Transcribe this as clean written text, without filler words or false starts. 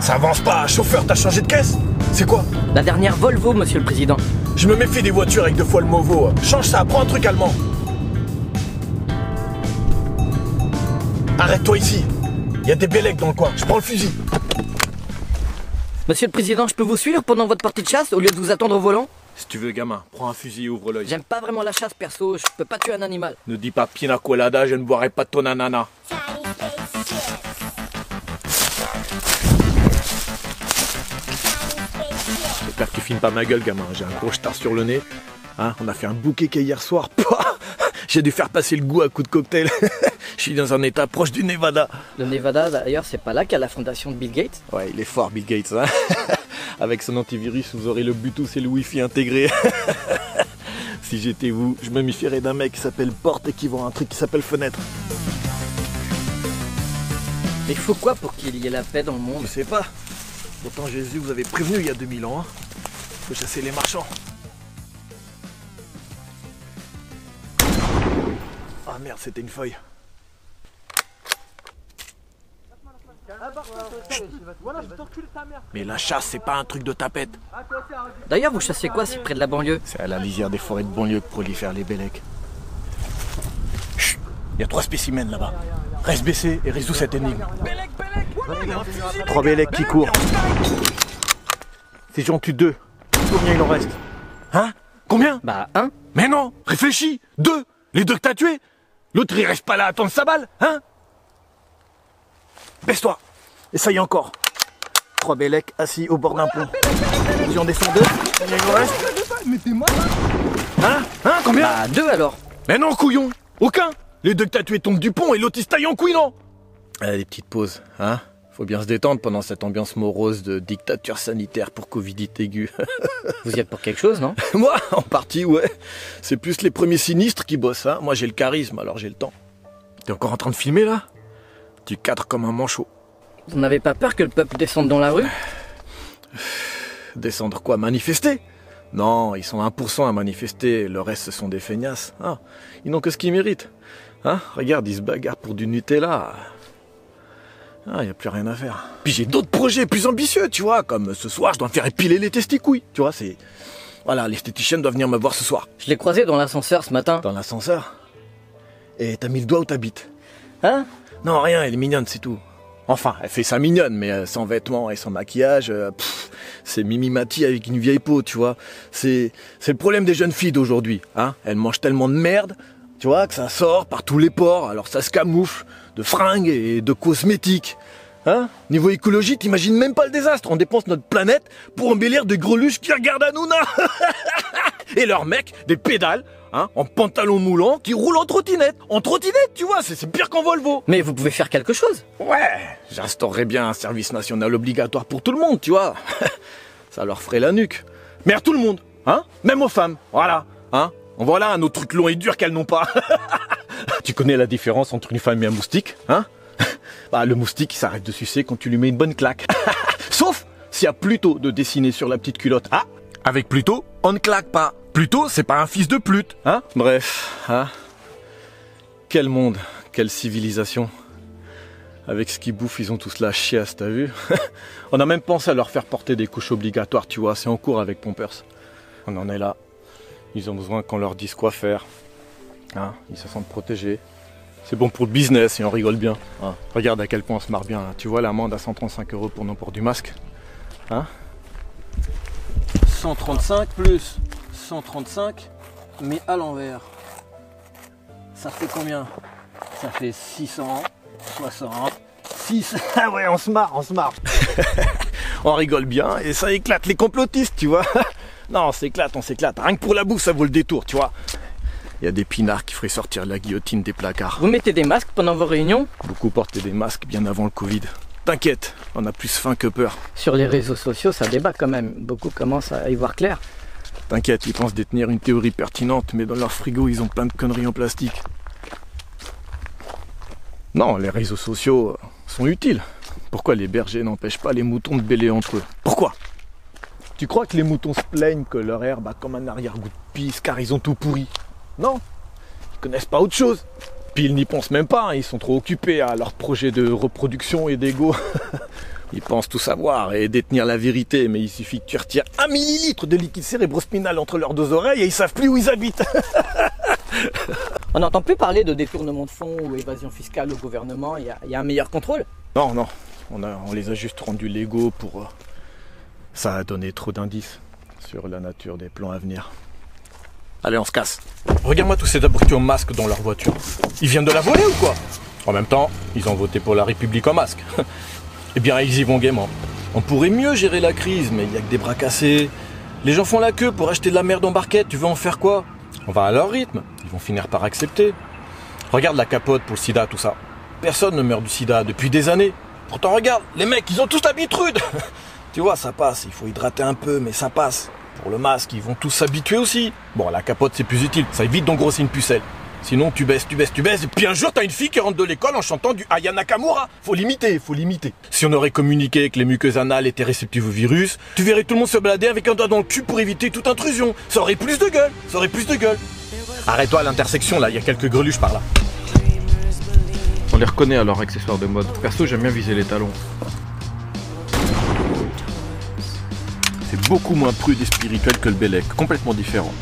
Ça avance pas, chauffeur, t'as changé de caisse? C'est quoi? La dernière Volvo, monsieur le président. Je me méfie des voitures avec 2 fois le Movo. Change ça, prends un truc allemand. Arrête-toi ici. Il y a des Bélec dans le coin, je prends le fusil. Monsieur le président, je peux vous suivre pendant votre partie de chasse au lieu de vous attendre au volant? Si tu veux, gamin, prends un fusil et ouvre l'œil. J'aime pas vraiment la chasse perso, je peux pas tuer un animal. Ne dis pas pina colada, je ne boirai pas de ton ananas. J'espère que tu filmes pas ma gueule, gamin. J'ai un gros star sur le nez. Hein, on a fait un bouquet hier soir. J'ai dû faire passer le goût à coup de cocktail. Je suis dans un état proche du Nevada. Le Nevada, d'ailleurs, c'est pas là qu'il y a la fondation de Bill Gates? Ouais, il est fort, Bill Gates. Hein. Avec son antivirus, vous aurez le Bluetooth et le Wi-Fi intégré. Si j'étais vous, je me méfierais d'un mec qui s'appelle Porte et qui vend un truc qui s'appelle Fenêtre. Mais il faut quoi pour qu'il y ait la paix dans le monde? Je sais pas. Pourtant Jésus vous avait prévenu il y a 2000 ans. Hein. Faut chasser les marchands. Ah merde, c'était une feuille. Mais la chasse, c'est pas un truc de tapette. D'ailleurs, vous chassez quoi si près de la banlieue? C'est à la lisière des forêts de banlieue que prolifèrent les Bélec. Chut, il y a 3 spécimens là-bas. Reste baissé et résous cette énigme. 3 Bélec qui courent. Si j'en tue 2, combien il en reste? Hein? Combien? Bah, 1. Mais non, réfléchis. 2, les 2 que t'as tués. L'autre il reste pas là à attendre sa balle, hein? Baisse-toi. Essaye encore. 3 Bélec assis au bord d'un pont. Si j'en descends 2, combien il en reste? Mais t'es malade. Hein? Combien? Bah, 2 alors. Mais non, couillon. Aucun. Les 2 que t'as tués tombent du pont et l'autre il se taille en couille, non? Des petites pauses, hein? Faut bien se détendre pendant cette ambiance morose de dictature sanitaire pour Covidite aiguë. Vous y êtes pour quelque chose, non? Moi, en partie, ouais. C'est plus les premiers sinistres qui bossent, hein. Moi, j'ai le charisme, alors j'ai le temps. T'es encore en train de filmer, là? Tu cadres comme un manchot. Vous n'avez pas peur que le peuple descende dans la rue? Descendre quoi? Manifester? Non, ils sont 1% à manifester. Le reste, ce sont des feignasses. Ah, ils n'ont que ce qu'ils méritent. Hein? Regarde, ils se bagarrent pour du Nutella. Ah, y a plus rien à faire. Puis j'ai d'autres projets plus ambitieux, tu vois, comme ce soir, je dois me faire épiler les testicouilles. Tu vois, c'est... Voilà, l'esthéticienne doit venir me voir ce soir. Je l'ai croisé dans l'ascenseur ce matin. Dans l'ascenseur? Et t'as mis le doigt où t'habites? Hein? Non, rien, elle est mignonne, c'est tout. Enfin, elle fait ça mignonne, mais sans vêtements et sans maquillage, c'est Mimi Mati avec une vieille peau, tu vois. C'est le problème des jeunes filles d'aujourd'hui, hein. Elles mangent tellement de merde, tu vois, que ça sort par tous les pores, alors ça se camoufle de fringues et de cosmétiques. Hein? Niveau écologie, t'imagines même pas le désastre. On dépense notre planète pour embellir des greluches qui regardent Hanouna. Et leurs mecs, des pédales, hein, en pantalon moulant, qui roulent en trottinette. En trottinette, tu vois, c'est pire qu'en Volvo. Mais vous pouvez faire quelque chose. Ouais, j'instaurerais bien un service national obligatoire pour tout le monde, tu vois. Ça leur ferait la nuque. Mais à tout le monde, hein, même aux femmes, voilà, hein. Voilà un autre truc long et dur qu'elles n'ont pas. Tu connais la différence entre une femme et un moustique, hein? Bah, le moustique, il s'arrête de sucer quand tu lui mets une bonne claque. Sauf s'il y a Pluto de dessiner sur la petite culotte. Ah, avec Pluto, on ne claque pas. Pluto, c'est pas un fils de Plute, hein? Bref, hein? Quel monde, quelle civilisation. Avec ce qu'ils bouffent, ils ont tous la chiasse, t'as vu? On a même pensé à leur faire porter des couches obligatoires, tu vois, c'est en cours avec Pampers. On en est là. Ils ont besoin qu'on leur dise quoi faire. Hein, ils se sentent protégés. C'est bon pour le business et on rigole bien. Hein. Regarde à quel point on se marre bien. Là. Tu vois l'amende à 135 € pour non-port du masque. Hein? 135 plus 135, mais à l'envers. Ça fait combien? Ça fait 660. 6. Ah ouais, on se marre, on se marre. On rigole bien et ça éclate les complotistes, tu vois. Non, on s'éclate. Rien que pour la bouffe, ça vaut le détour, tu vois. Il y a des pinards qui feraient sortir la guillotine des placards. Vous mettez des masques pendant vos réunions? Beaucoup portaient des masques bien avant le Covid. T'inquiète, on a plus faim que peur. Sur les réseaux sociaux, ça débat quand même. Beaucoup commencent à y voir clair. T'inquiète, ils pensent détenir une théorie pertinente, mais dans leur frigo, ils ont plein de conneries en plastique. Non, les réseaux sociaux sont utiles. Pourquoi les bergers n'empêchent pas les moutons de bêler entre eux? Pourquoi? Tu crois que les moutons se plaignent que leur herbe a comme un arrière-goût de pisse car ils ont tout pourri? Non, ils connaissent pas autre chose. Puis ils n'y pensent même pas, ils sont trop occupés à leur projet de reproduction et d'ego. Ils pensent tout savoir et détenir la vérité, mais il suffit que tu retires 1 millilitre de liquide cérébrospinal entre leurs deux oreilles et ils savent plus où ils habitent. On n'entend plus parler de détournement de fonds ou évasion fiscale au gouvernement. Il y a un meilleur contrôle? Non, non, on les a juste rendus légaux pour... Ça a donné trop d'indices sur la nature des plans à venir. Allez, on se casse. Regarde-moi tous ces abrutis au masque dans leur voiture. Ils viennent de la voler ou quoi? En même temps, ils ont voté pour la République en masque. Eh bien, ils y vont gaiement. On pourrait mieux gérer la crise, mais il n'y a que des bras cassés. Les gens font la queue pour acheter de la merde en barquette, tu veux en faire quoi? On va à leur rythme, ils vont finir par accepter. Regarde la capote pour le sida, tout ça. Personne ne meurt du sida depuis des années. Pourtant, regarde, les mecs, ils ont tous l'habitude. Tu vois, ça passe, il faut hydrater un peu, mais ça passe. Pour le masque, ils vont tous s'habituer aussi. Bon, la capote, c'est plus utile, ça évite d'engrosser une pucelle. Sinon, tu baisses, et puis un jour, t'as une fille qui rentre de l'école en chantant du Aya Nakamura. Faut limiter. Si on aurait communiqué que les muqueuses anales étaient réceptives au virus, tu verrais tout le monde se balader avec un doigt dans le cul pour éviter toute intrusion. Ça aurait plus de gueule. Arrête-toi à l'intersection, là, il y a quelques greluches par là. On les reconnaît à leurs accessoires de mode. Perso, j'aime bien viser les talons. C'est beaucoup moins prude et spirituel que le Bellec, complètement différent.